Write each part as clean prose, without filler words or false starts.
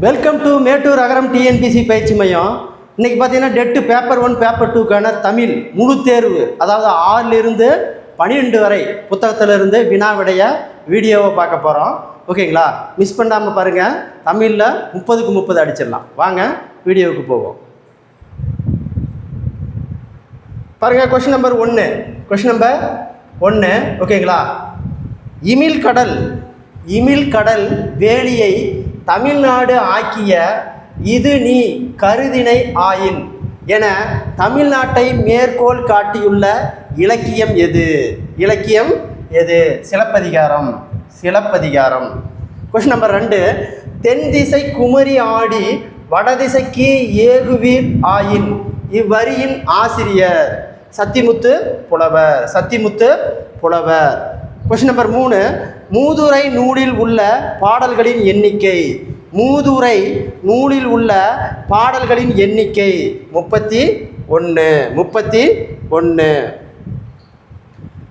Welcome to Mettur Agaram TNPSC பயிற்சி மையம். இன்றைக்கி பார்த்தீங்கன்னா டெட்டு பேப்பர் 1 பேப்பர் 2க்கான தமிழ் முழு தேர்வு, அதாவது 6லிருந்து 12 வரை புத்தகத்திலிருந்து வினா விடைய வீடியோவை பார்க்க போகிறோம். ஓகேங்களா? மிஸ் பண்ணாமல் பாருங்கள். தமிழில் 30க்கு 30 அடிச்சிடலாம். வாங்க வீடியோவுக்கு போவோம். பாருங்கள், கொஷின் நம்பர் 1. ஓகேங்களா? இமிழ் கடல் வேலியை தமிழ்நாடு ஆக்கிய இது நீ கருதினை ஆயின் என தமிழ்நாட்டை மேற்கோள் காட்டியுள்ள இலக்கியம் எது? சிலப்பதிகாரம். Question number 2. தென் திசை குமரி ஆடி வடதிசைக்கு ஏகுவீர் ஆயின் இவ்வரியின் ஆசிரியர் சத்திமுத்து புலவர். Question number 3. மூதுரை நூலில் உள்ள பாடல்களின் எண்ணிக்கை 31.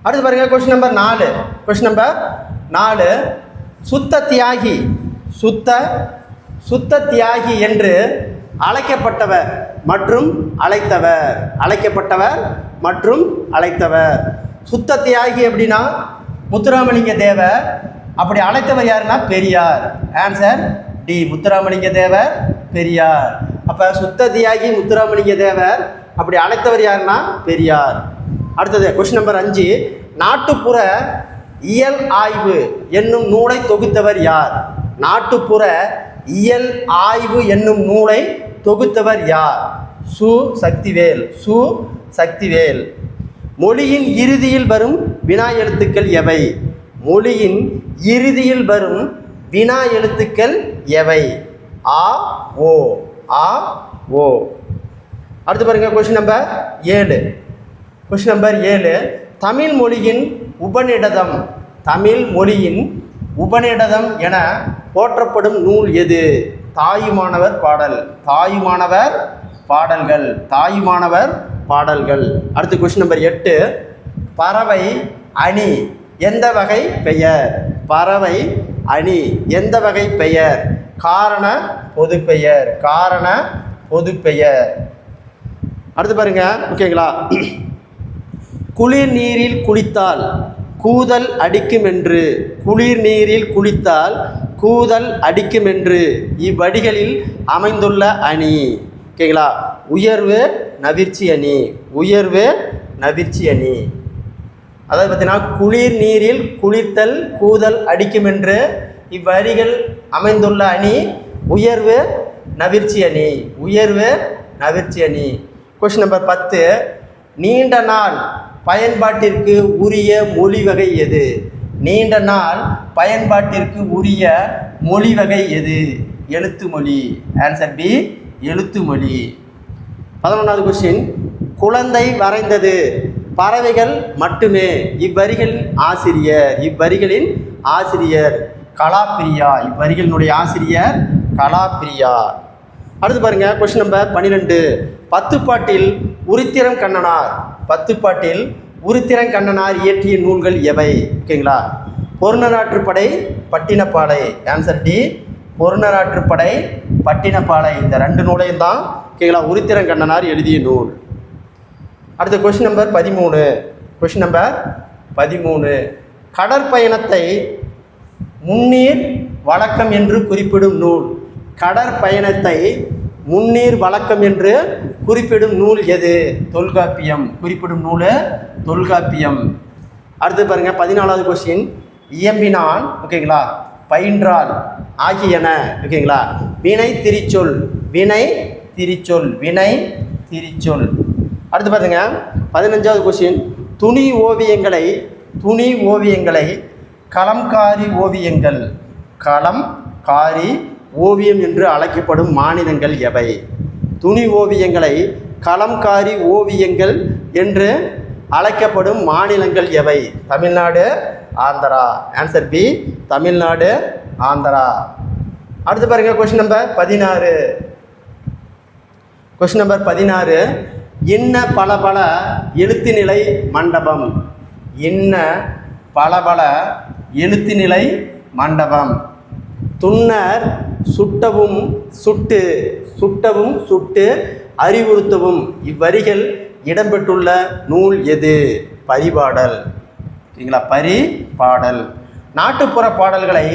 அடுத்து பாருங்க, கொஸ்டின் நம்பர் 4. சுத்த தியாகி என்று அழைக்கப்பட்டவர் மற்றும் அழைத்தவர். சுத்த தியாகி அப்படின்னா முத்துராமலிங்க தேவர். அப்படி அழைத்தவர் யாருன்னா பெரியார். Answer D, Muthuramalinga Thevar, Periyar. அப்போ சுத்த தியாகி முத்துராமலிங்க தேவர், அப்படி அழைத்தவர் யாருன்னா பெரியார். அடுத்தது கொஸ்டின் நம்பர் 5. நாட்டுப்புற இயல் ஆய்வு என்னும் நூலை தொகுத்தவர் யார்? நாட்டுப்புற இயல் ஆய்வு என்னும் நூலை தொகுத்தவர் யார்? சு சக்திவேல். மொழியின் இறுதியில் வரும் வினா எழுத்துக்கள் எவை? ஆ ஓ. அடுத்து பாருங்க, கொஸ்டின் நம்பர் 7. தமிழ் மொழியின் உபநிடதம் என போற்றப்படும் நூல் எது? தாயுமானவர் பாடல்கள். அடுத்து கொஸ்டின் நம்பர் 8. பறவை அணி எந்த வகை பெயர்? காரண பொதுப்பெயர். அடுத்து பாருங்க, ஓகேங்களா? குளிர் நீரில் குளித்தால் கூதல் அடிக்குமென்று இவ்வடிகளில் அமைந்துள்ள அணி. ஓகேங்களா? உயர்வு நவிர்ச்சி அணி. அதாவது பார்த்தீங்கன்னா, குளிர் நீரில் குளித்தல் கூதல் அடிக்குமென்று இவ்வரிகள் அமைந்துள்ள அணி உயர்வு நவிர்ச்சி அணி. Question number 10. நீண்ட நாள் பயன்பாட்டிற்கு உரிய மொழி வகை எது? எழுத்துமொழி. ஆன்சர் பி, எழுத்துமொழி. 11வது கொஸ்டின். குழந்தை வரைந்தது பறவைகள் மட்டுமே இவ்வரிகளின் ஆசிரியர் கலாப்பிரியா. இவ்வரிகளினுடைய ஆசிரியர் கலாப்பிரியா. அடுத்து பாருங்க, கொஸ்டின் நம்பர் 12. பத்துப்பாட்டில் உருத்திரன் கண்ணனார் இயற்றிய நூல்கள் எவை? ஓகேங்களா? பொருணராற்றுப்படை, பட்டினப்பாலை. ஆன்சர் டி, பொருணராற்றுப்படை, பட்டினப்பாலை. இந்த 2 நூலையும் தான் ஓகேங்களா உருத்திரன் கண்ணனார் எழுதிய நூல். அடுத்த கொஸ்டின் நம்பர் 13. கடற்பயணத்தை முன்னீர் வழக்கம் என்று குறிப்பிடும் நூல் எது? தொல்காப்பியம். அடுத்து பாருங்க, 14வது கொஸ்டின். இயம்பினான், ஓகேங்களா, பயின்றால் ஆகியன, ஓகேங்களா, வினை திரிச்சொல். அடுத்து பாருங்க, 15வது கொஸ்டின். துணி ஓவியங்களை கலம்காரி ஓவியம் என்று அழைக்கப்படும் மாநிலங்கள் எவை? துணி ஓவியங்களை கலம்காரி ஓவியங்கள் என்று அழைக்கப்படும் மாநிலங்கள் எவை? தமிழ்நாடு, ஆந்திரா. Answer B, Tamil Nadu, Andhra. அடுத்து பாருங்க, கொஸ்டின் நம்பர் 16. இன்ன பலபல எழுத்துநிலை மண்டபம். துன்னர் சுட்டவும் சுட்டு சுட்டவும் சுட்டு அறிவுறுத்தவும் இவ்வரிகள் இடம்பெற்றுள்ள நூல் எது? பரிபாடல். சரிங்களா? பரிபாடல். நாட்டுப்புற பாடல்களை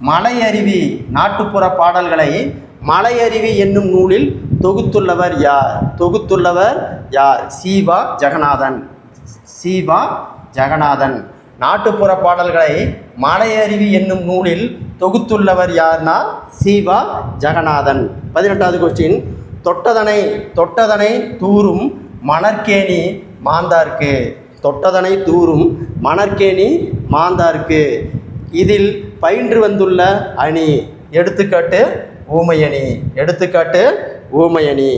மலையருவி நாட்டுப்புற பாடல்களை மலையருவி என்னும் நூலில் தொகுத்துள்ளவர் யார்? தொகுத்துள்ளவர் யார்? சீவா ஜெகநாதன். சீவா ஜெகநாதன். நாட்டுப்புற பாடல்களை மலையருவி என்னும் நூலில் தொகுத்துள்ளவர் யார்னா சீவா ஜெகநாதன். 18வது கொஸ்டின். தொட்டதனை தொட்டதனை தூரும் மணற்கேணி மாந்தார்க்கு. தொட்டதனை தூரும் மணற்கேணி மாந்தார்க்கு. இதில் பயின்று வந்துள்ள அணி. எடுத்துக்காட்டு ஊமையணி. எடுத்துக்காட்டு ஊமையணி.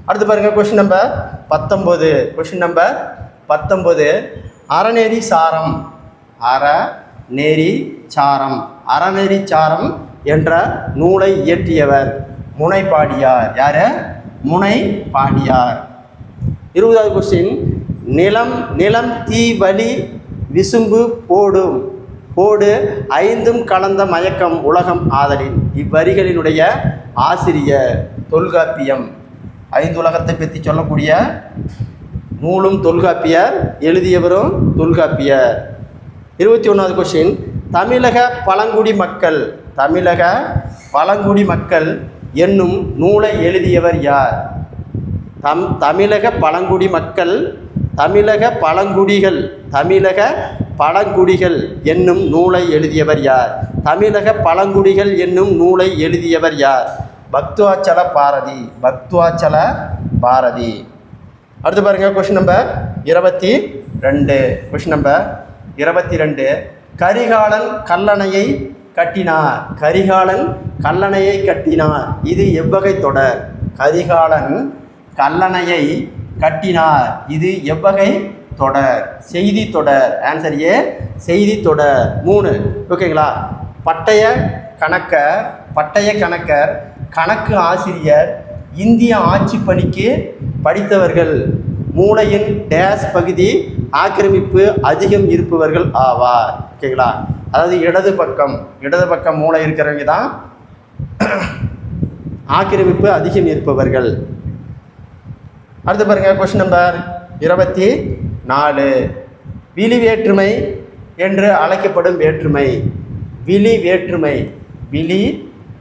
அடுத்து பாருங்கள் கொஸ்டின் நம்பர் 19. Question number 19. அறநெறி சாரம். அறநெறி சாரம். அறநெறி சாரம் என்ற நூலை இயற்றியவர் முனைப்பாடியார். யார்? முனைப்பாடியார். 20வது கொஸ்டின். நிலம் நிலம் தீ வலி விசும்பு போடும் போடு ஐந்தும் கலந்த மயக்கம் உலகம் ஆதலின் இவ்வரிகளினுடைய ஆசிரியர் தொல்காப்பியம். ஐந்துலகத்தை பற்றி சொல்லக்கூடிய நூலும் தொல்காப்பியர், எழுதியவரும் தொல்காப்பியர். 21வது கொஸ்டின். தமிழக பழங்குடி மக்கள். தமிழக பழங்குடி மக்கள் என்னும் நூலை எழுதியவர் யார்? தமிழக பழங்குடி மக்கள் தமிழக பழங்குடிகள் தமிழக பழங்குடிகள் என்னும் நூலை எழுதியவர் யார்? தமிழக பழங்குடிகள் என்னும் நூலை எழுதியவர் யார்? பக்துவாச்சல பாரதி. பக்துவாச்சல பாரதி. அடுத்து பாருங்கள் question number 22. Question number 22. Karikalan கல்லணையை கட்டினார். கரிகாலன் கல்லணையை கட்டினார். இது எவ்வகை தொடர்? கரிகாலன் கல்லணையை கட்டினார். இது எவ்வகை தொடர்? செய்தி தொடர். ஆன்சர் ஏ, செய்தி தொடர். 3. ஓகேங்களா? பட்டய கணக்கர் கணக்கு ஆசிரியர் இந்திய ஆட்சி பணிக்கு படித்தவர்கள் மூளையின் டேஸ் பகுதி ஆக்கிரமிப்பு அதிகம் இருப்பவர்கள் ஆவார். ஓகேங்களா? அதாவது இடது பக்கம் மூளை இருக்கிறவங்க தான் ஆக்கிரமிப்பு அதிகம் இருப்பவர்கள். அடுத்து பாருங்கள் கொஸ்டின் நம்பர் 24. விழி வேற்றுமை என்று அழைக்கப்படும் வேற்றுமை. விழி வேற்றுமை. விழி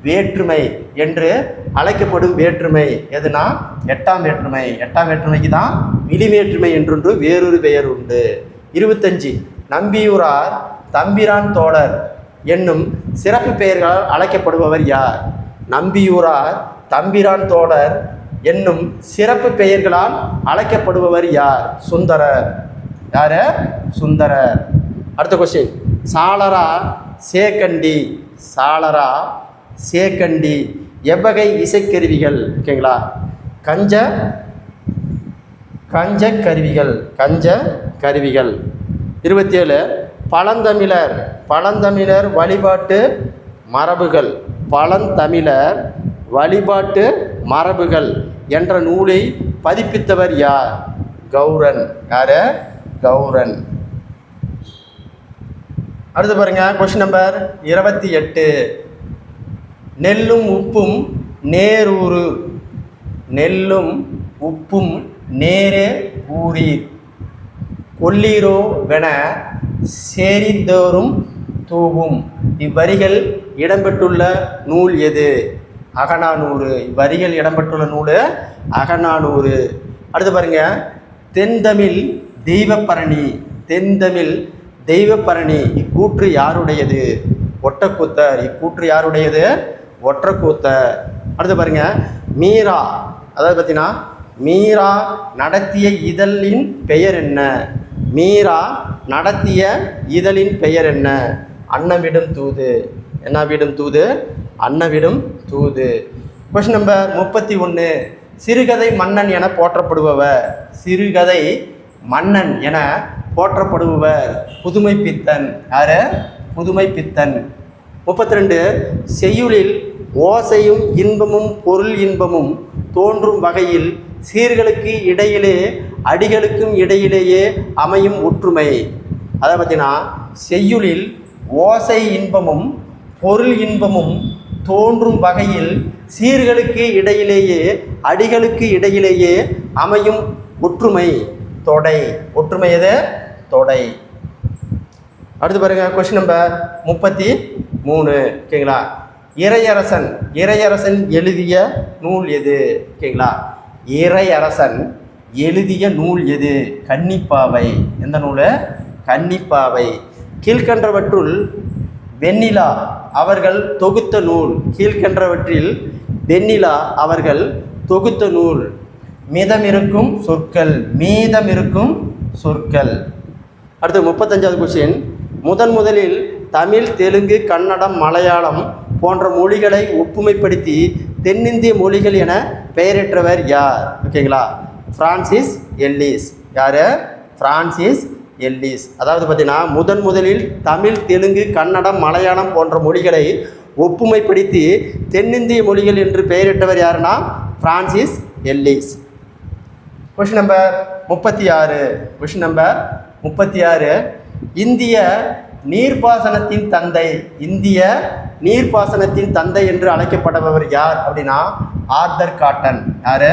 வேற்றுமை என்று அழைக்கப்படும் வேற்றுமை எதுனா 8ஆம் வேற்றுமை. 8ஆம் வேற்றுமைக்கு தான் விழி வேற்றுமை என்றொன்று வேறொரு பெயர் உண்டு. 25. நம்பியூரார் தம்பிரான் தோழர் என்னும் சிறப்பு பெயர்களால் அழைக்கப்படுபவர் யார்? நம்பியூரார் தம்பிரான் தோழர் என்னும் சிறப்பு பெயர்களால் அழைக்கப்படுபவர் யார்? சுந்தரர். யார்? சுந்தரர். அடுத்த கொஸ்டின். சாளரா சேக்கண்டி. சாளரா சேக்கண்டி எவ்வகை இசைக்கருவிகள்? ஓகேங்களா? கஞ்ச கருவிகள். கஞ்ச கருவிகள். 27. பழந்தமிழர் வழிபாட்டு மரபுகள். பழந்தமிழர் வழிபாட்டு மரபுகள் என்ற நூலை பதிப்பித்தவர் யார்? கௌரன். யார்? கௌரன். அடுத்து பாருங்க கொஸ்டின் நம்பர் 28. நெல்லும் உப்பும் நேரூறு. நெல்லும் உப்பும் நேரே ஊரீர் கொல்லீரோ வென சேரிந்தோறும் தூவும் இவ்வரிகள் இடம்பெற்றுள்ள நூல் எது? அகநானூறு. இவ்வரிகள் இடம்பெற்றுள்ள நூல் அகநானூறு. அடுத்து பாருங்க. தென்தமிழ் தெய்வப்பரணி. தென்தமிழ் தெய்வப்பரணி இக்கூற்று யாருடையது? ஒட்டக்கூத்தர். இக்கூற்று யாருடையது? ஒற்றக்கூத்தர். அடுத்து பாருங்க. மீரா. அதாவது பார்த்தீங்கன்னா மீரா நடத்திய இதழின் பெயர் என்ன? மீரா நடத்திய இதழின் பெயர் என்ன? அன்னவிடும் தூது. என்ன விடும் தூது? அன்னவிடும் தூது. Question number 31. சிறுகதை மன்னன் என போற்றப்படுபவர். சிறுகதை மன்னன் என போற்றப்படுபவர் புதுமைப்பித்தன். யாரு? புதுமைப்பித்தன். 32. செய்யுளில் ஓசையும் இன்பமும் பொருள் இன்பமும் தோன்றும் வகையில் சீர்களுக்கு இடையிலே அடிகளுக்கும் இடையிலேயே அமையும் ஒற்றுமை. அதை பார்த்தீங்கன்னா செய்யுளில் ஓசை இன்பமும் பொருள் இன்பமும் தோன்றும் வகையில் சீர்களுக்கு இடையிலேயே அடிகளுக்கு இடையிலேயே அமையும் ஒற்றுமை தொடை. ஒற்றுமை எது? தொடை. அடுத்து பாருங்க, கொஸ்டின் நம்பர் 33. ஓகேங்களா? இறையரசன் இறையரசன் எழுதிய நூல் எது? ஓகேங்களா? இறையரசன் எழுதிய நூல் எது? கன்னிப்பாவை. எந்த நூல்? கன்னிப்பாவை. கீழ்கண்டவற்றுள் வெண்ணிலா அவர்கள் தொகுத்த நூல். கீழ்கண்டவற்றில் வெண்ணிலா அவர்கள் தொகுத்த நூல். மீதமிருக்கும் சொற்கள். மீதமிருக்கும் சொற்கள். அடுத்து 35வது கொஸ்டின். முதலில் தமிழ், தெலுங்கு, கன்னடம், மலையாளம் போன்ற மொழிகளை ஒப்புமைப்படுத்தி தென்னிந்திய மொழிகள் என பெயரிட்டவர் யார்? ஓகேங்களா? Francis Ellis. யார்? Francis Ellis. அதாவது பார்த்தீங்கன்னா முதலில் தமிழ், தெலுங்கு, கன்னடம், மலையாளம் போன்ற மொழிகளை ஒப்புமைப்படுத்தி தென்னிந்திய மொழிகள் என்று பெயரிட்டவர் யாருன்னா Francis Ellis. Question number 36. Question number 36. இந்திய நீர்ப்பாசனத்தின் தந்தை. இந்திய நீர்ப்பாசனத்தின் தந்தை என்று அழைக்கப்படுபவர் யார் அப்படின்னா ஆர்தர் காட்டன். யார்?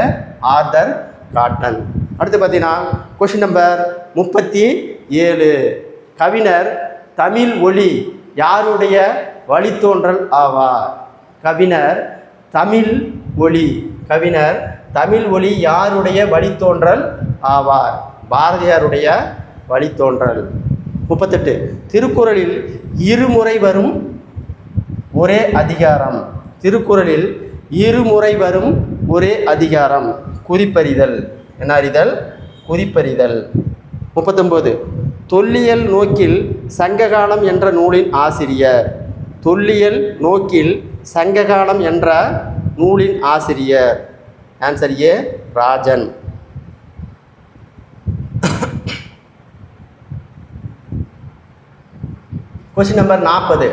Arthur cotton. அடுத்து பார்த்தீங்கன்னா கொஸ்டின் நம்பர் 37. கவிஞர் தமிழ் ஒலி யாருடைய வழித்தோன்றல் ஆவார்? கவிஞர் தமிழ் ஒலி. கவிஞர் தமிழ் ஒலி யாருடைய வழித்தோன்றல் ஆவார்? பாரதியாருடைய வழித்தோன்றல். 38. திருக்குறளில் இருமுறை வரும் ஒரே அதிகாரம். திருக்குறளில் இருமுறை வரும் ஒரே அதிகாரம். குறிப்பறிதல். என்ன அறிதல்? குறிப்பறிதல். 39. தொல்லியல் நோக்கில் சங்ககாலம் என்ற நூலின் ஆசிரியர். தொல்லியல் நோக்கில் சங்ககாலம் என்ற நூலின் ஆசிரியர். Answer A, Rajan. Question number 40.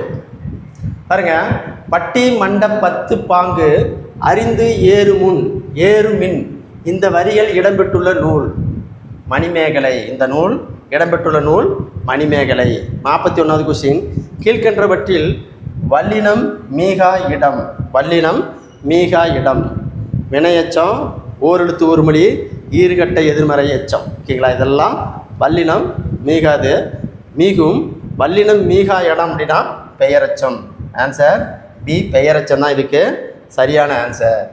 பாருங்க, பட்டி மண்ட 10 பாங்கு அறிந்து ஏறுமுன் ஏறுமின் இந்த வரிகள் இடம்பெற்றுள்ள நூல் மணிமேகலை. இந்த நூல் இடம்பெற்றுள்ள நூல் மணிமேகலை. 41வது கொஸ்டின். கீழ்கண்டவற்றில் வல்லினம் மீகா இடம். வல்லினம் மீகா இடம். வினையச்சம், ஓரெழுத்து ஒரு மொழி, ஈறுகட்ட எதிர்மறை எச்சம். ஓகேங்களா? இதெல்லாம் வல்லினம் மீகாது. மீகும். வல்லினம் மீகா இடம் அப்படின்னா பெயரச்சம். ஆன்சர் பி, பெயரச்சம் தான் இதுக்கு சரியான ஆன்சர்.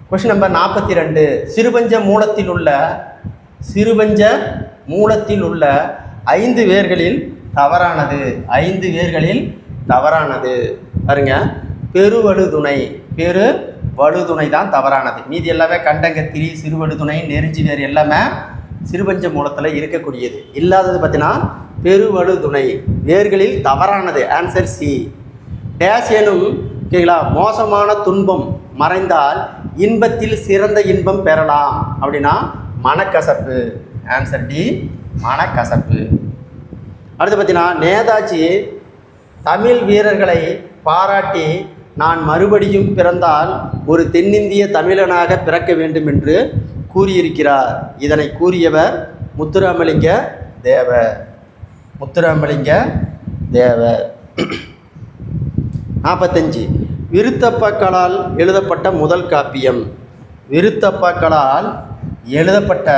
Question number 42. சிறுபஞ்ச மூலத்தில் உள்ள 5 வேர்களில் தவறானது. 5 வேர்களில் தவறானது. பாருங்க, பெருவழுதுணை. பெருவழுதுணை தான் தவறானது. மீதி எல்லாமே கண்டங்கத்திரி, சிறுவழுதுணை, நெருஞ்சி வேர் எல்லாமே சிறுபஞ்ச மூலத்தில் இருக்கக்கூடியது. இல்லாதது பார்த்தீங்கன்னா பெருவழுதுணை. வேர்களில் தவறானது. Answer C. டேஸ் எனும். ஓகேங்களா? மோசமான துன்பம் மறைந்தால் இன்பத்தில் சிறந்த இன்பம் பெறலாம் அப்படின்னா மனக்கசப்பு. ஆன்சர் டி, மனக்கசப்பு. அடுத்து பார்த்தீங்கன்னா நேதாஜி தமிழ் வீரர்களை பாராட்டி நான் மறுபடியும் பிறந்தால் ஒரு தென்னிந்திய தமிழனாக பிறக்க வேண்டும் என்று கூறியிருக்கிறார். இதனை கூறியவர் முத்துராமலிங்க தேவர். முத்துராமலிங்க தேவர். 45. விருத்தப்பாக்களால் எழுதப்பட்ட முதல் காப்பியம். விருத்தப்பாக்களால் எழுதப்பட்ட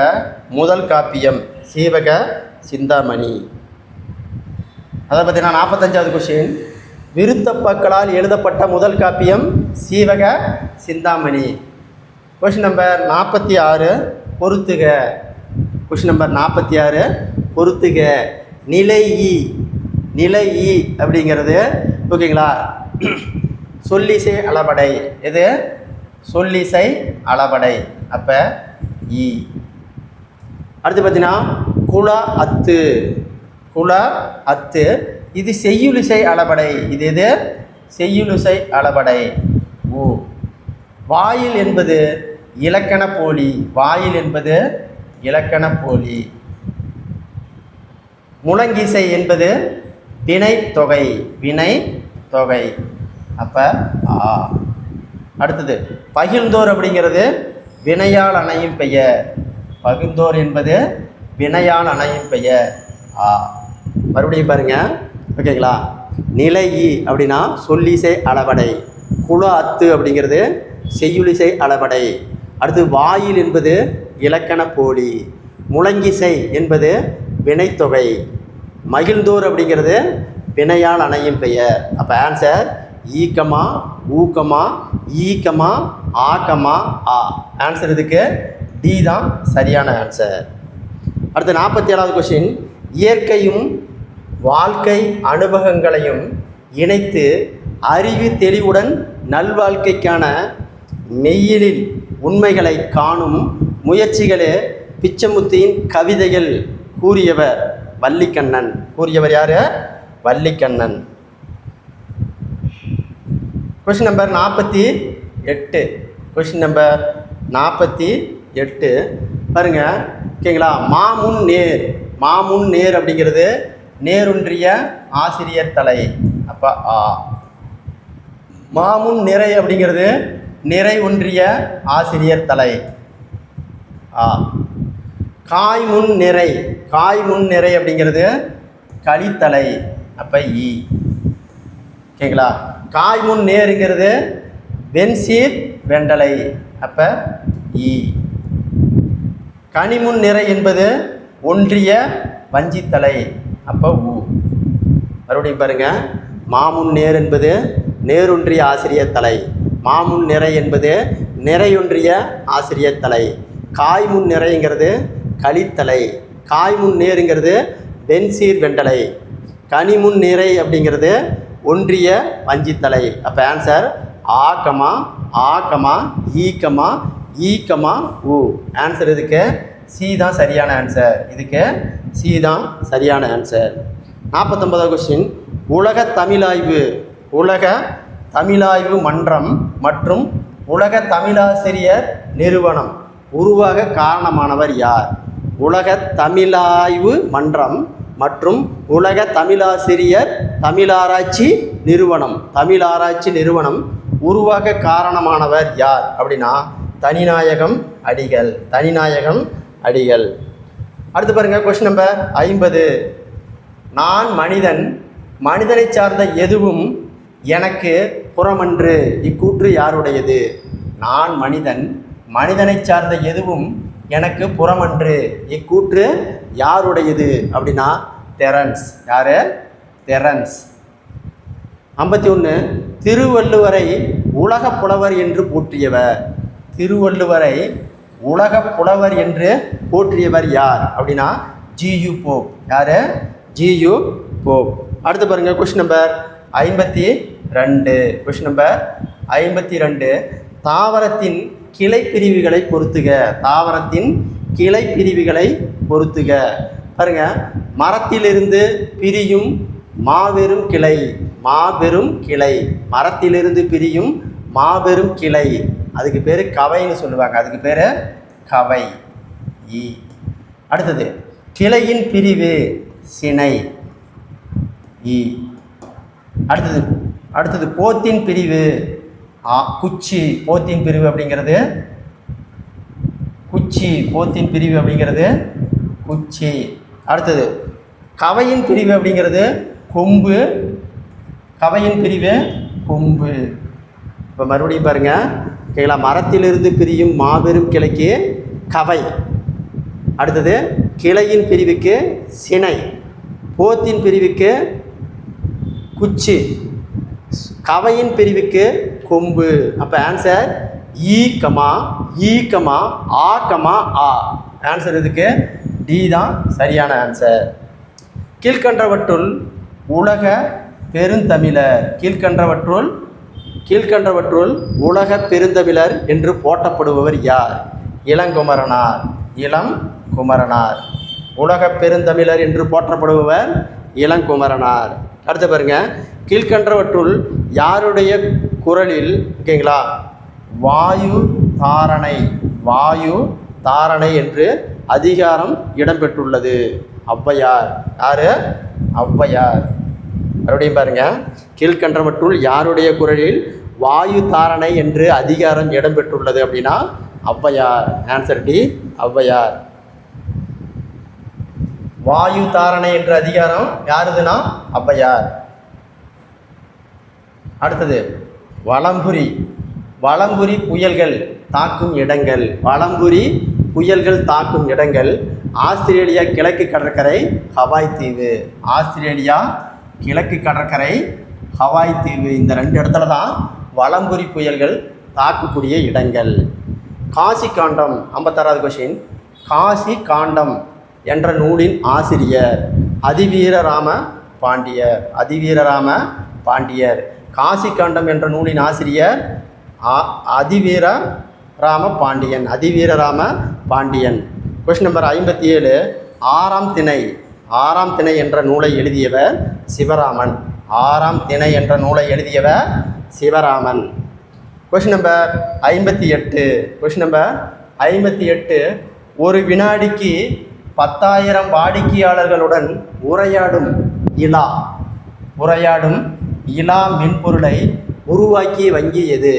முதல் காப்பியம் சீவக சிந்தாமணி. அதை பார்த்தீங்கன்னா 45வது கொஸ்டின். விருத்தப்பாக்களால் எழுதப்பட்ட முதல் காப்பியம் சீவக சிந்தாமணி. Question number 46. பொறுத்துக. Question number 46. பொறுத்துக. நிலை ஈ. நிலை ஈ அப்படிங்கிறது ஓகேங்களா சொல்லிசை அளபடை. எது? சொல்லிசை அளபடை. அப்போ ஈ. அடுத்து பார்த்தீங்கன்னா குல அத்து. குல அத்து. இது செய்யுளிசை அளபடை. இது எது? செய்யுளிசை அளபடை. ஓ. வாயில் என்பது இலக்கண போலி. வாயில் என்பது இலக்கண போலி. முழங்கிசை என்பது வினை தொகை. வினை தொகை. அப்போ ஆ. அடுத்தது பகிர்ந்தோர் அப்படிங்கிறது வினையால் அணையும் பெயர். பகிர்ந்தோர் என்பது வினையால் அணையும் பெயர். ஆ. மறுபடியும் பாருங்க. ஓகேங்களா? நிலையி அப்படின்னா சொல்லிசை அளபடை. குல அத்து அப்படிங்கிறது செய்யுளிசை அளபடை. அடுத்து வாயில் என்பது இலக்கண போலி. முழங்கிசை என்பது வினைத்தொகை. மகிழ்ந்தோர் அப்படிங்கிறது வினையால் அணையும் பெயர். அப்போ ஆன்சர் ஈக்கமா ஊக்கமா ஈக்கமா ஆக்கமா ஆ. ஆன்சர் இதுக்கு டி தான் சரியான ஆன்சர். அடுத்து 47வது கொஸ்டின். இயற்கையும் வாழ்க்கை அனுபவங்களையும் இணைத்து அறிவு தெளிவுடன் நல்வாழ்க்கைக்கான மெய்யியலில் உண்மைகளை காணும் முயற்சிகளே பிச்சமுத்தியின் கவிதைகள் கூறியவர் வல்லிக்கண்ணன். கூறியவர் யார்? Vallikannan. Question number 48. Question number 48 பாருங்க. ஓகேங்களா? மாமுன் நேர். மாமுன் நேர் அப்படிங்கிறது நேருன்றிய ஆசிரியர் தலை. அப்போ ஆ. மாமுன் நிறை அப்படிங்கிறது நிறை ஒன்றிய ஆசிரியர் தலை. ஆ. காய்முன் நிறை. காய்முன் நிறை அப்படிங்கிறது கலித்தலை. அப்போ இ. ஓகேங்களா? காய்முன் நேருங்கிறது வெண்சீர் வெண்டலை. அப்போ இ. கனிமுன் நிறை என்பது ஒன்றிய வஞ்சித்தலை. அப்போ உ. மறுபடியும் பாருங்க. மாமுன் நேர் என்பது நேரொன்றிய ஆசிரியர் தலை. மாமுன் நிறை என்பது நிறையொன்றிய ஆசிரியர் தலை. காய்முன் நிறைங்கிறது கலித்தலை. காய்முன் நேருங்கிறது வெண்சீர் வெண்டலை. கனிமுன் நிறை அப்படிங்கிறது ஒன்றிய வஞ்சித்தலை. அப்போ ஆன்சர் ஆக்கமா ஆக்கமா ஈக்கமா ஈக்கமா உ. ஆன்சர் இதுக்கு சி தான் சரியான ஆன்சர். இதுக்கு சி தான் சரியான ஆன்சர். 49வது கொஸ்டின். உலக தமிழாய்வு. உலக தமிழாய்வு மன்றம் மற்றும் உலக தமிழாசிரியர் நிறுவனம் உருவாக காரணமானவர் யார்? உலக தமிழாய்வு மன்றம் மற்றும் உலக தமிழாசிரியர் தமிழாராய்ச்சி நிறுவனம் உருவாக காரணமானவர் யார் அப்படின்னா தனிநாயகம் அடிகள். தனிநாயகம் அடிகள். அடுத்து பாருங்க. Question number 50. நான் மனிதன், மனிதனை சார்ந்த எதுவும் எனக்கு புறமன்று. இக்கூற்று யாருடையது? நான் மனிதன், மனிதனை சார்ந்த எதுவும் எனக்கு புறமன்று. இக்கூற்று யாருடையது அப்படின்னா தெரன்ஸ். யாரு? தெரன்ஸ். 51. திருவள்ளுவரை உலக புலவர் என்று போற்றியவர். திருவள்ளுவரை உலக புலவர் என்று போற்றியவர் யார் அப்படின்னா ஜியு போப். யாரு? G U Pope. அடுத்து பாருங்க. Question number 52. Question number 52. தாவரத்தின் கிளை பிரிவுகளை பொறுத்துக. தாவரத்தின் கிளை பிரிவுகளை பொறுத்துக. பாருங்க. மரத்திலிருந்து பிரியும் மாபெரும் கிளை. மாபெரும் கிளை. மரத்திலிருந்து பிரியும் மாபெரும் கிளை. அதுக்கு பேர் கவைன்னு சொல்லுவாங்க. அதுக்கு பேர் கவை. இ. அடுத்தது கிளையின் பிரிவு சினை. இ. அடுத்தது போத்தின் பிரிவு குச்சி. போத்தின் பிரிவு அப்படிங்கிறது குச்சி. போத்தின் பிரிவு அப்படிங்கிறது குச்சி. அடுத்தது கவையின் பிரிவு அப்படிங்கிறது கொம்பு. கவையின் பிரிவு கொம்பு. இப்போ மறுபடியும் பாருங்க. ஓகேங்களா? மரத்திலிருந்து பிரியும் மாபெரும் கிளைக்கு கவை. அடுத்தது கிளையின் பிரிவுக்கு சினை. போத்தின் பிரிவுக்கு குச்சி. கவையின் பிரிவுக்கு கொம்பு. அப்போ ஆன்சர் ஈக்கமா ஈக்கமா ஆக்கமா ஆ. ஆன்சர் இதுக்கு டி தான் சரியான ஆன்சர். கீழ்கண்டவற்றுள் உலக பெருந்தமிழர். கீழ்கண்டவற்றுள் உலக பெருந்தமிழர் என்று போற்றப்படுபவர் யார்? இளங்குமரனார். இளங்குமரனார். உலக பெருந்தமிழர் என்று போற்றப்படுபவர் இளங்குமரனார். அடுத்து பாருங்க. கீழ்கண்டவற்றுள் யாருடைய குரலில் ஓகேங்களா வாயு தாரணை. வாயு தாரணை என்று அதிகாரம் இடம்பெற்றுள்ளது? ஔவையார். யாரு? ஔவையார். மறுபடியும் பாருங்க. கீழ்கண்டவற்றுள் யாருடைய குரலில் வாயு தாரணை என்று அதிகாரம் இடம்பெற்றுள்ளது அப்படின்னா ஔவையார். Answer D Avvaiyar. வாயு தாரணை என்ற அதிகாரம் யாருதுன்னா ஔவையார். அடுத்தது வலம்புரி. வலம்புரி புயல்கள் தாக்கும் இடங்கள். வலம்புரி புயல்கள் தாக்கும் இடங்கள் ஆஸ்திரேலியா கிழக்கு கடற்கரை, ஹவாய் தீவு. ஆஸ்திரேலியா கிழக்கு கடற்கரை, ஹவாய் தீவு. இந்த 2 இடத்துல தான் வலம்புரி புயல்கள் தாக்கக்கூடிய இடங்கள். காசி காண்டம் 56வது கொஷின். காசி காண்டம் என்ற நூலின் ஆசிரியர் அதிவீரராம பாண்டியர். அதிவீரராம பாண்டியர். காசி காண்டம் என்ற நூலின் ஆசிரியர் அதிவீரராம பாண்டியன். அதிவீரராம பாண்டியன். Question number 57. ஆறாம் திணை. ஆறாம் திணை என்ற நூலை எழுதியவர் சிவராமன். ஆறாம் திணை என்ற நூலை எழுதியவர் Sivaraman. Question number 58. Question number 58. ஒரு வினாடிக்கு 10,000 வாடிக்கையாளர்களுடன் உரையாடும் இலா மென்பொருளை உருவாக்கிய வங்கி எது?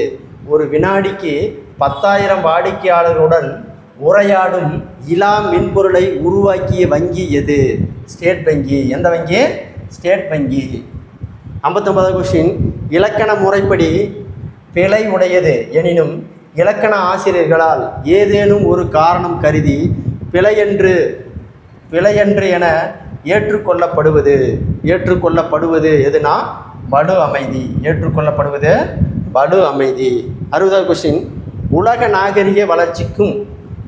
ஒரு வினாடிக்கு 10,000 வாடிக்கையாளர்களுடன் உரையாடும் இலா மென்பொருளை உருவாக்கிய வங்கி எது? ஸ்டேட் வங்கி. எந்த வங்கி? ஸ்டேட் வங்கி. 59வது கொஸ்டின். இலக்கண முறைப்படி பிழை உடையது எனினும் இலக்கண ஆசிரியர்களால் ஏதேனும் ஒரு காரணம் கருதி பிழையன்று என ஏற்றுக்கொள்ளப்படுவது எதுனா படு அமைதி. ஏற்றுக்கொள்ளப்படுவது படு அமைதி. 60வது கொஸ்டின். உலக நாகரிக வளர்ச்சிக்கும்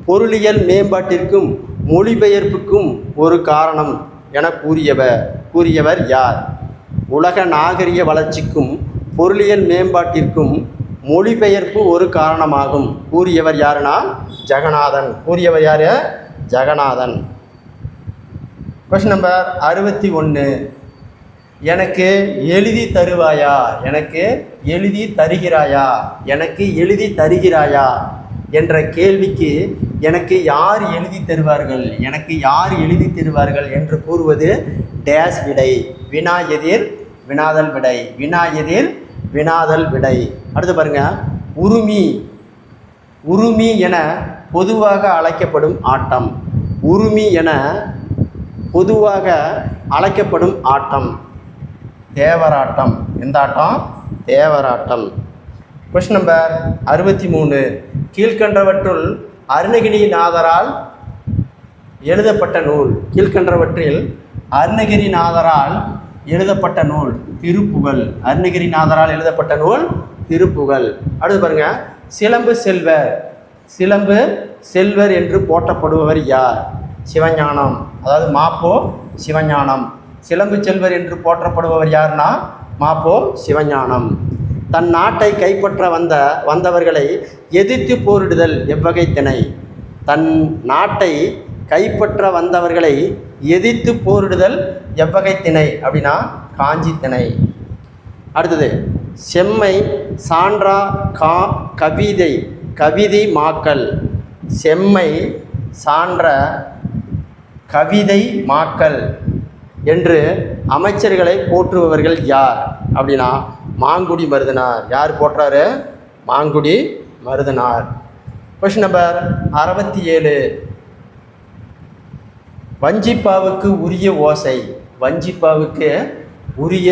பொருளியல் மேம்பாட்டிற்கும் மொழிபெயர்ப்புக்கும் ஒரு காரணம் என கூறியவர் யார்? உலக நாகரிக வளர்ச்சிக்கும் பொருளியல் மேம்பாட்டிற்கும் மொழிபெயர்ப்பு ஒரு காரணமாகும். கூறியவர் யாருன்னா ஜெகநாதன். கூறியவர் யார்? ஜெகநாதன். Question number 61. எனக்கு எழுதி தருவாயா? எனக்கு எழுதி தருகிறாயா? எனக்கு எழுதி தருகிறாயா என்ற கேள்விக்கு எனக்கு யார் எழுதி தருவார்கள்? எனக்கு யார் எழுதி தருவார்கள் என்று கூறுவது டேஸ் விடை. வினா எதிர் வினாதல் விடை. வினா எதிர் வினாதல் விடை. அடுத்து பாருங்க. உருமி என பொதுவாக அழைக்கப்படும் ஆட்டம். உருமி என பொதுவாக அழைக்கப்படும் ஆட்டம் தேவராட்டம். எந்த ஆட்டம்? தேவராட்டம். Question number 63. கீழ்கண்டவற்றுள் அருணகிரிநாதரால் எழுதப்பட்ட நூல். கீழ்கண்டவற்றில் அருணகிரிநாதரால் எழுதப்பட்ட நூல் திருப்புகழ். அருணகிரிநாதரால் எழுதப்பட்ட நூல் திருப்புகழ். அடுத்து பாருங்க. சிலம்பு செல்வர் என்று போற்றப்படுபவர் யார்? சிவஞானம். அதாவது மாப்போ சிவஞானம். சிலம்பு செல்வர் என்று போற்றப்படுபவர் யார்னா மாப்போ சிவஞானம். தன் நாட்டை கைப்பற்ற வந்தவர்களை எதிர்த்து போரிடுதல் எவ்வகை திணை? தன் நாட்டை கைப்பற்ற வந்தவர்களை எதிர்த்து போரிடுதல் எவ்வகை திணை அப்படின்னா காஞ்சி திணை. அடுத்தது. செம்மை சான்றா கவிதை மாக்கல். செம்மை சான்ற கவிதை மாக்கல் என்று அமைச்சர்களை போற்றுபவர்கள் யார் அப்படின்னா மாங்குடி மருதனார். யார் போற்றாரு? மாங்குடி மருதனார். Question number 67. வஞ்சிப்பாவுக்கு உரிய ஓசை. வஞ்சிப்பாவுக்கு உரிய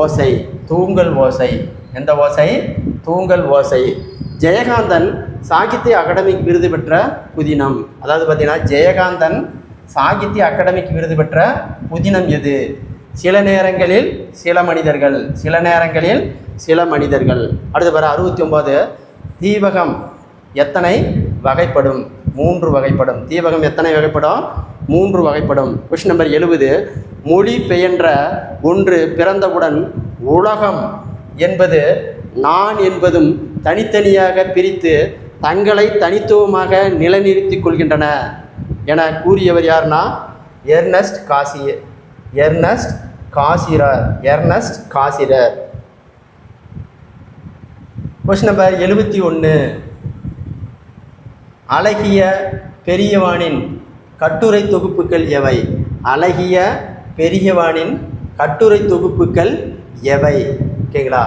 ஓசை தூங்கல் ஓசை. எந்த ஓசை? தூங்கல் ஓசை. ஜெயகாந்தன் சாகித்ய அகாடமிக் விருது பெற்ற புதினம். அதாவது பார்த்தீங்கன்னா ஜெயகாந்தன் சாகித்ய அகாடமிக் விருது பெற்ற புதினம் எது? சில நேரங்களில் சில மனிதர்கள். சில நேரங்களில் சில மனிதர்கள். அடுத்து வர 69. தீவகம் எத்தனை வகைப்படும்? 3 வகைப்படும். தீவகம் எத்தனை வகைப்படும்? 3 வகைப்படும். Question number 70. மொழி பெயன்ற ஒன்று பிறந்தவுடன் உலகம் என்பது நான் என்பதும் தனித்தனியாக பிரித்து தங்களை தனித்துவமாக நிலைநிறுத்திக் கொள்கின்றன என கூறியவர் யார்னா எர்னஸ்ட் காசிரர். Question number 71. அழகிய பெரியவானின் கட்டுரை தொகுப்புகள் எவை? அழகிய பெரியவானின் கட்டுரை தொகுப்புகள் எவை? ஓகேங்களா?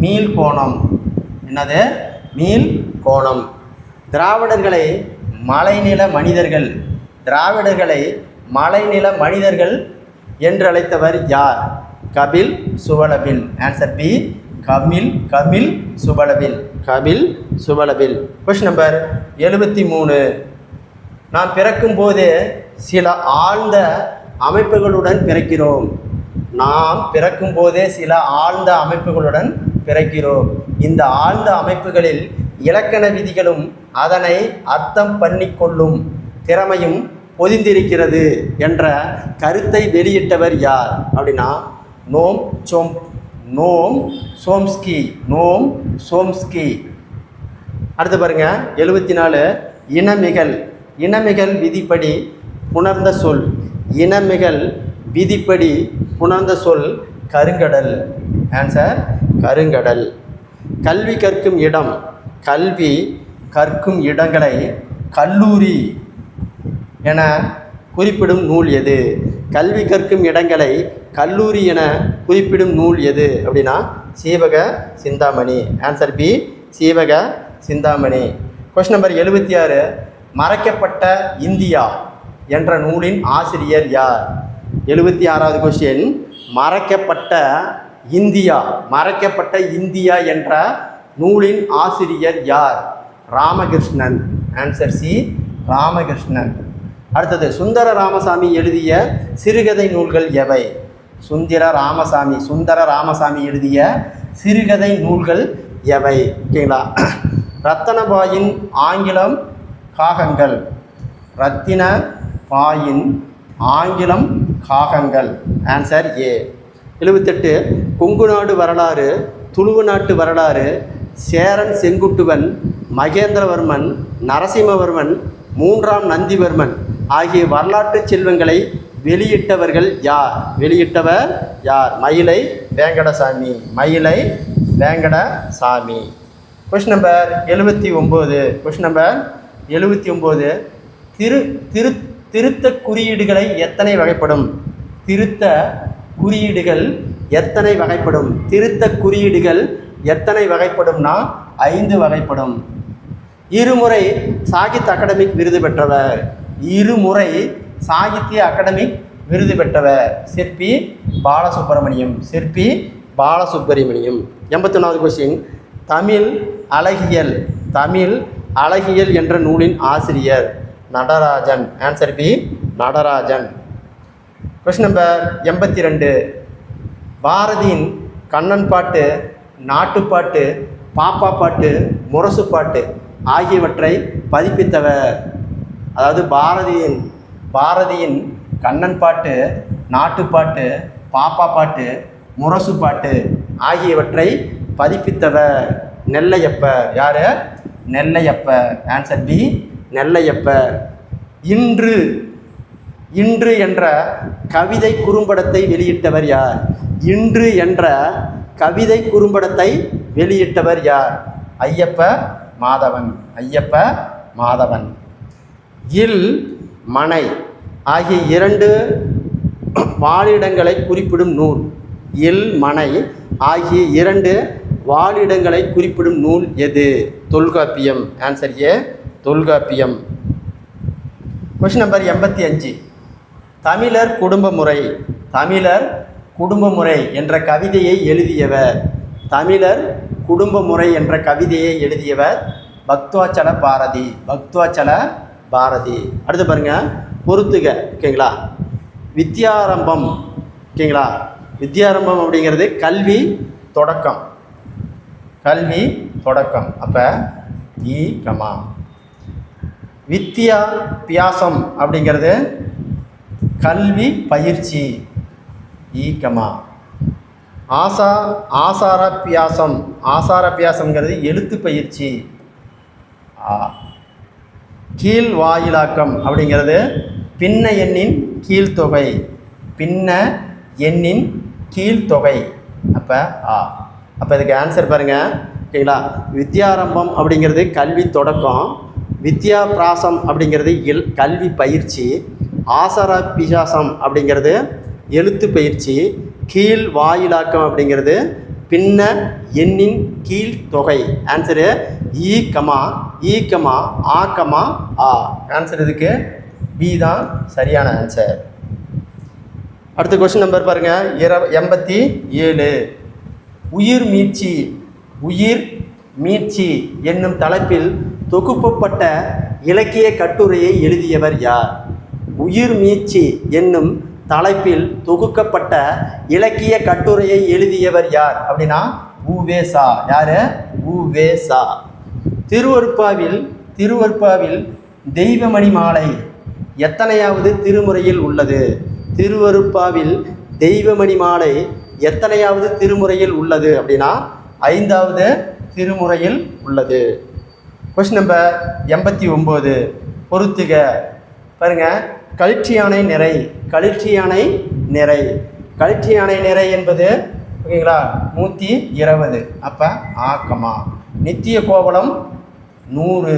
மீள்கோணம். என்னது? மீள்கோணம். திராவிடர்களை மலைநில மனிதர்கள் என்று அழைத்தவர் யார்? Kamil Zvelebil. Answer B Kamil Kamil Zvelebil Kamil Zvelebil. Question number 73. நாம் பிறக்கும் போதே சில ஆழ்ந்த அமைப்புகளுடன் பிறக்கிறோம். நாம் பிறக்கும் போதே சில ஆழ்ந்த அமைப்புகளுடன் பிறக்கிறோம். இந்த ஆழ்ந்த அமைப்புகளில் இலக்கண விதிகளும் அதனை அர்த்தம் பண்ணிக்கொள்ளும் திறமையும் பொதிந்திருக்கிறது என்ற கருத்தை வெளியிட்டவர் யார் அப்படின்னா நோம் சோம்ஸ்கி. நோம் சோம்ஸ்கி. அடுத்து பாருங்க 74. இனமிகள் விதிப்படி புணர்ந்த சொல். இனமிகள் விதிப்படி புணர்ந்த சொல் கருங்கடல். ஆன்சர் கருங்கடல். கல்வி கற்கும் இடம். கல்வி கற்கும் இடங்களை கல்லூரி என குறிப்பிடும் நூல் எது? கல்வி கற்கும் இடங்களை கல்லூரி என குறிப்பிடும் நூல் எது அப்படின்னா Seevaka Chintamani. Answer B, Seevaka Chintamani. Question number 76. மறைக்கப்பட்ட இந்தியா என்ற நூலின் ஆசிரியர் யார்? 76வது கொஸ்டின். மறைக்கப்பட்ட இந்தியா என்ற நூலின் ஆசிரியர் யார்? ராமகிருஷ்ணன். Answer C, Ramakrishnan. அடுத்தது சுந்தர ராமசாமி எழுதிய சிறுகதை நூல்கள் எவை? சுந்தர ராமசாமி எழுதிய சிறுகதை நூல்கள் எவை? ஓகேங்களா? ரத்தனபாயின் ஆங்கிலம் காகங்கள். ரத்தினபாயின் ஆங்கிலம் காகங்கள். Answer A. 78. கொங்கு நாடு வரலாறு, துளுவ நாட்டு வரலாறு, சேரன் செங்குட்டுவன், மகேந்திரவர்மன், நரசிம்மவர்மன், 3ஆம் நந்திவர்மன் ஆகிய வரலாற்று செல்வங்களை வெளியிட்டவர்கள் யார்? மயிலை வேங்கடசாமி. Question number 79. திருத்த குறியீடுகளை எத்தனை வகைப்படும்? திருத்த குறியீடுகள் எத்தனை வகைப்படும்னா 5 வகைப்படும். இருமுறை சாகித்ய அகாடமிக் விருது பெற்றவர். சிற்பி பாலசுப்ரமணியம். 81வது கொஸ்டின். தமிழ் அழகியல் என்ற நூலின் ஆசிரியர் Natarajan. Answer B, Natarajan. Question number 82. பாரதியின் கண்ணன் பாட்டு, நாட்டுப்பாட்டு, பாப்பா பாட்டு, முரசு பாட்டு ஆகியவற்றை பதிப்பித்தவர். அதாவது பாரதியின் கண்ணன் பாட்டு, நாட்டுப்பாட்டு, பாப்பா பாட்டு, முரசு பாட்டு ஆகியவற்றை பதிப்பித்தவர் நெல்லையப்பர். யார்? நெல்லையப்பர். Answer B, Nellaiyappar. இன்று என்ற கவிதை குறும்படத்தை வெளியிட்டவர் யார்? இன்று என்ற கவிதை குறும்படத்தை வெளியிட்டவர் யார்? ஐயப்ப மாதவன். இல், மனை ஆகிய 2 வாழிடங்களை குறிப்பிடும் நூல். இல், மனை ஆகிய 2 வாழிடங்களை குறிப்பிடும் நூல் எது? Tolkappiyam. Answer A, Tolkappiyam. Question number 85. தமிழர் குடும்பமுறை என்ற கவிதையை எழுதியவர். பக்துவாச்சல பாரதி. அடுத்து பாருங்க, பொறுத்துக. ஓகேங்களா? வித்யாரம்பம். ஓகேங்களா? வித்யாரம்பம் அப்படிங்கிறது கல்வி தொடக்கம். அப்போ இ கமா. வித்யா பியாசம் அப்படிங்கிறது கல்வி பயிற்சி. இ கமா. ஆசார பியாசம்ங்கிறது எழுத்து பயிற்சி. கீழ் வாயிலாக்கம் அப்படிங்கிறது பின்ன எண்ணின் கீழ்த்தொகை. அப்போ இதுக்கு ஆன்சர் பாருங்கள். ஓகேங்களா? வித்யாரம்பம் அப்படிங்கிறது கல்வி தொடக்கம், வித்யா பிராசம் அப்படிங்கிறது கல்வி பயிற்சி, ஆசார பியாசம் அப்படிங்கிறது எழுத்து பயிற்சி, கீழ் வாயிலாக்கம் அப்படிங்கிறது பின்ன எண்ணின் கீழ்த்தொகை. ஆன்சரு ஈ கமா ஆ கமா ஆ. ஆன்சர் இதுக்கு பி தான் சரியான ஆன்சர். அடுத்த கொஸ்டின் நம்பர் பாருங்கள், 87. உயிர் மீட்சி உயிர் மீட்சி என்னும் தலைப்பில் தொகுக்கப்பட்ட இலக்கிய கட்டுரையை எழுதியவர் யார்? உயிர் மீட்சி என்னும் தலைப்பில் தொகுக்கப்பட்ட இலக்கிய கட்டுரையை எழுதியவர் யார் அப்படின்னா உ.வே.சா. யாரு? உ.வே.சா. திருவருட்பாவில் தெய்வமணி மாலை எத்தனையாவது திருமுறையில் உள்ளது? திருவருட்பாவில் தெய்வமணி மாலை எத்தனையாவது திருமுறையில் உள்ளது அப்படின்னா 5வது திருமுறையில் உள்ளது. கொஸ்டின் நம்பர் 89 பொறுத்துக. பாருங்க, களிற்றியானை நிறை களிற்றியானை நிறை என்பது ஓகேங்களா 120. அப்போ ஆக்கமா. நித்திய கோவலம் 100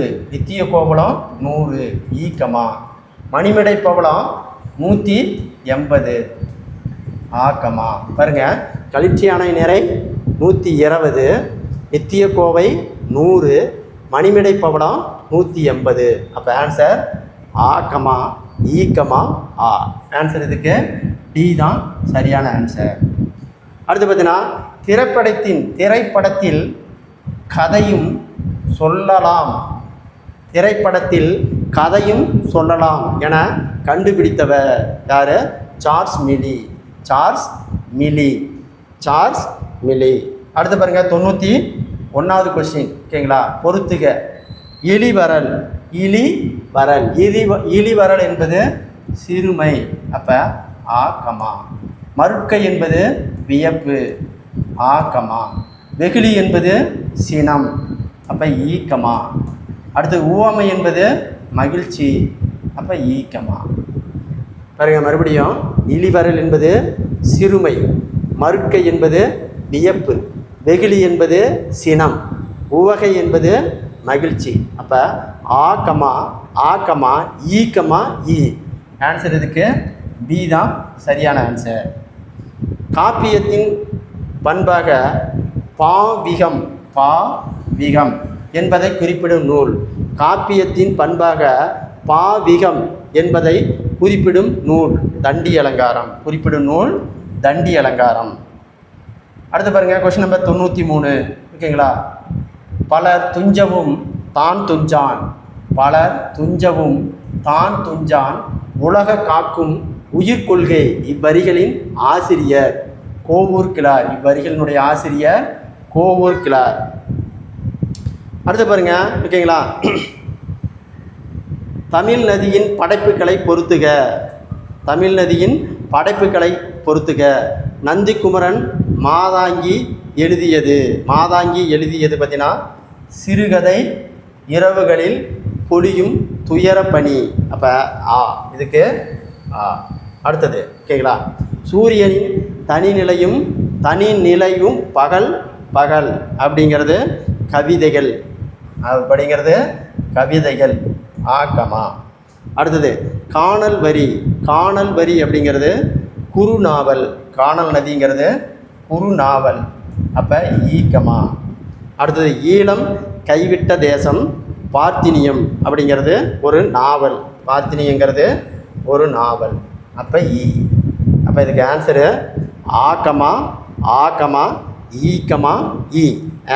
ஈக்கமா. மணிமடை பவளம் 180 ஆக்கமா. பாருங்க, களிற்றியானை நிறை 120, நித்திய கோவை 100, மணிமடை பவளம் 180. அப்போ ஆன்சர் ஆக்கமா ஈக்கமா ஆ. ஆன்சர் இதுக்கு டி தான் சரியான ஆன்சர். அடுத்து பார்த்தீங்கன்னா திரைப்படத்தில் கதையும் சொல்லலாம் என கண்டுபிடித்தவர் யார்? சார்ல்ஸ் மிலி. அடுத்து பாருங்க 91வது கொஸ்டின் ஓகேங்களா. பொறுத்துக. இழிவரல் என்பது சிறுமை. அப்போ ஆக்கமா. மறுக்கை என்பது வியப்பு. ஆக்கமா. வெகுளி என்பது சினம். அப்போ ஈக்கமா. அடுத்து உவமை என்பது மகிழ்ச்சி. அப்போ ஈக்கமா. பாருங்க, மறுபடியும் இழிவரல் என்பது சிறுமை, மறுக்கை என்பது வியப்பு, வெகுளி என்பது சினம், உவகை என்பது மகிழ்ச்சி. அப்போ ஆக்கமா ஈக்கமா ஈ. ஆன்சர் இதுக்கு பி தான் சரியான ஆன்சர். காப்பியத்தின் பண்பாக பாவிகம் என்பதை குறிப்பிடும் நூல். காப்பியத்தின் பண்பாக பாவிகம் என்பதை குறிப்பிடும் நூல் தண்டி அலங்காரம். அடுத்து பாருங்க, கொஸ்டின் நம்பர் 93 ஓகேங்களா. பலர் துஞ்சவும் தான் துஞ்சான் உலக காக்கும் உயிர்கொள்கை. இவ்வரிகளின் ஆசிரியர் கோவூர் கிழார். இவ்வரிகளினுடைய ஆசிரியர் கோவூர் கிழார். அடுத்து பாருங்க ஓகேங்களா. தமிழ் நதியின் படைப்புகளை பொறுத்துக. நந்திக்குமரன் மாதாங்கி எழுதியது பார்த்தீங்கன்னா சிறுகதை இரவுகளில் பொழியும் துயரப்பணி. அப்போ இதுக்கு அடுத்தது ஓகேங்களா. சூரியனின் தனிநிலையும் பகல் அப்படிங்கிறது கவிதைகள். ஆக்கமா. அடுத்தது காணல் வரி அப்படிங்கிறது குறுநாவல். காணல் நதிங்கிறது குறுநாவல். அப்போ ஈக்கமா. அடுத்தது ஈழம் கைவிட்ட தேசம் பார்த்தினியம் அப்படிங்கிறது ஒரு நாவல். ஒரு நாவல். அப்போ ஈ. அப்போ இதுக்கு ஆன்சரு ஆக்கமா ஈக்கமா ஈ.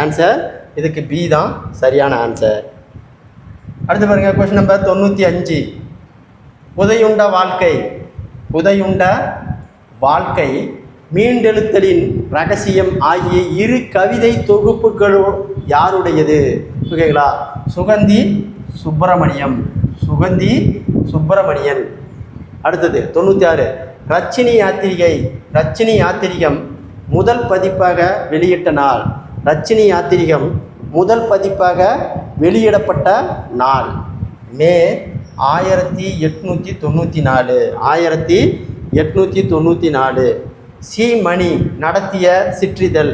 ஆன்சர் இதுக்கு பி தான் சரியான ஆன்சர். அடுத்து பாருங்க, கொஸ்டின் நம்பர் 95 புதையுண்ட வாழ்க்கை மீண்டெழுத்தலின் ரகசியம் ஆகிய இரு கவிதை தொகுப்புகளோ யாருடையது? ஓகேங்களா. சுகந்தி சுப்பிரமணியன். அடுத்தது 96 ரச்சினி யாத்திரிகம் முதல் பதிப்பாக வெளியிட்ட நாள். முதல் பதிப்பாக வெளியிடப்பட்ட நாள் மே 1894. சீமணி நடத்திய சிற்றிதழ்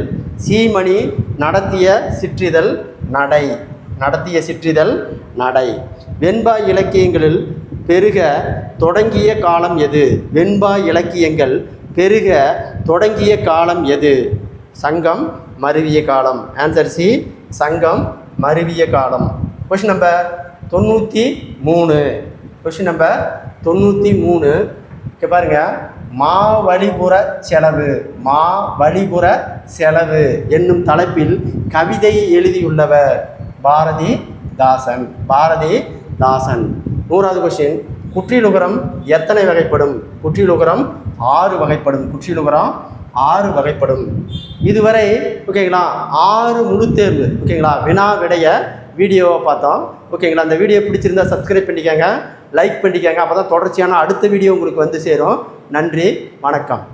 நடை. வெண்பா இலக்கியங்களில் பெருக தொடங்கிய காலம் எது? சங்கம் மருவிய காலம். ஆன்சர் சி, சங்கம் மருவிய காலம். கொஸ்டின் நம்பர் 93 இங்கே பாருங்க, மா வழிபுற செலவு, மா வழிபுற செலவு என்னும் தலைப்பில் கவிதை எழுதியுள்ளவர் பாரதிதாசன். பாரதிதாசன். 100வது கொஸ்டின், குற்றியலுகரம் எத்தனை வகைப்படும்? குற்றியலுகரம் 6 வகைப்படும். குற்றியலுகரம் 6 வகைப்படும். இதுவரை ஓகேங்களா 6 முழு தேர்வு ஓகேங்களா வினா விடைய வீடியோவை பார்த்தோம் ஓகேங்களா. அந்த வீடியோ பிடிச்சிருந்தா சப்ஸ்கிரைப் பண்ணிக்கோங்க, லைக் பண்ணிக்கோங்க. அப்போ தான் தொடர்ச்சியான அடுத்த வீடியோ உங்களுக்கு வந்து சேரும். நன்றி, வணக்கம்.